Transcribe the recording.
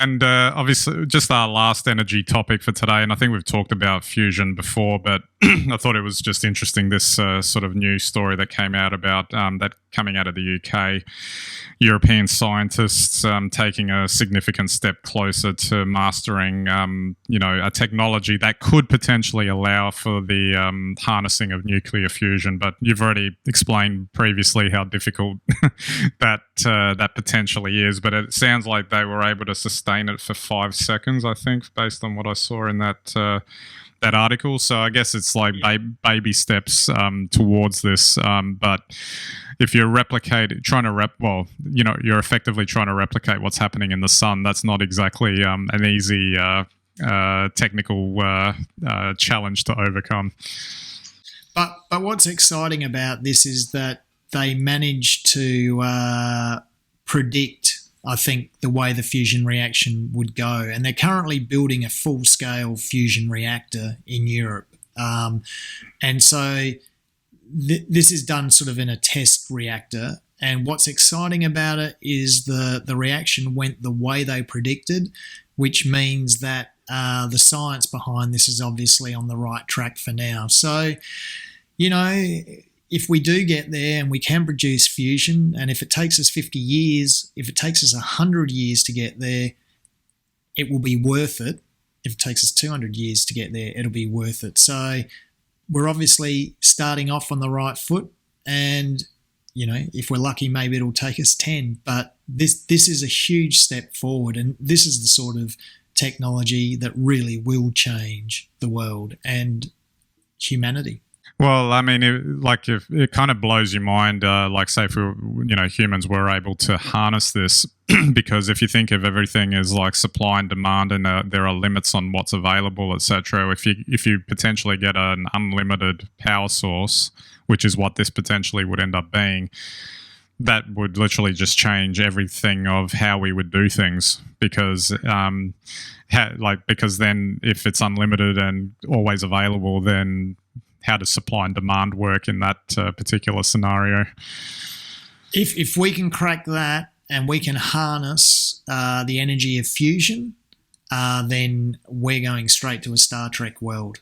And obviously, just our last energy topic for today, and I think we've talked about fusion before, but I thought it was just interesting, this sort of new story that came out about that coming out of the UK, European scientists taking a significant step closer to mastering, a technology that could potentially allow for the harnessing of nuclear fusion. But you've already explained previously how difficult that potentially is. But it sounds like they were able to sustain it for 5 seconds, I think, based on what I saw in that article. So I guess it's like baby steps towards this. But if you're you're effectively trying to replicate what's happening in the sun. That's not exactly an easy technical challenge to overcome. But what's exciting about this is that they managed to predict, I think, the way the fusion reaction would go. And they're currently building a full-scale fusion reactor in Europe. And so this is done sort of in a test reactor. And what's exciting about it is the reaction went the way they predicted, which means that the science behind this is obviously on the right track for now. So, if we do get there and we can produce fusion, and if it takes us 50 years, if it takes us 100 years to get there, it will be worth it. If it takes us 200 years to get there, it'll be worth it. So we're obviously starting off on the right foot, and, if we're lucky, maybe it'll take us 10. But this is a huge step forward, and this is the sort of technology that really will change the world and humanity. Well, I mean, it kind of blows your mind, say if humans were able to harness this, because if you think of everything as like supply and demand, and there are limits on what's available, etc. If you potentially get an unlimited power source, which is what this potentially would end up being, that would literally just change everything of how we would do things, because because then if it's unlimited and always available, then how does supply and demand work in that particular scenario? If we can crack that and we can harness the energy of fusion, then we're going straight to a Star Trek world.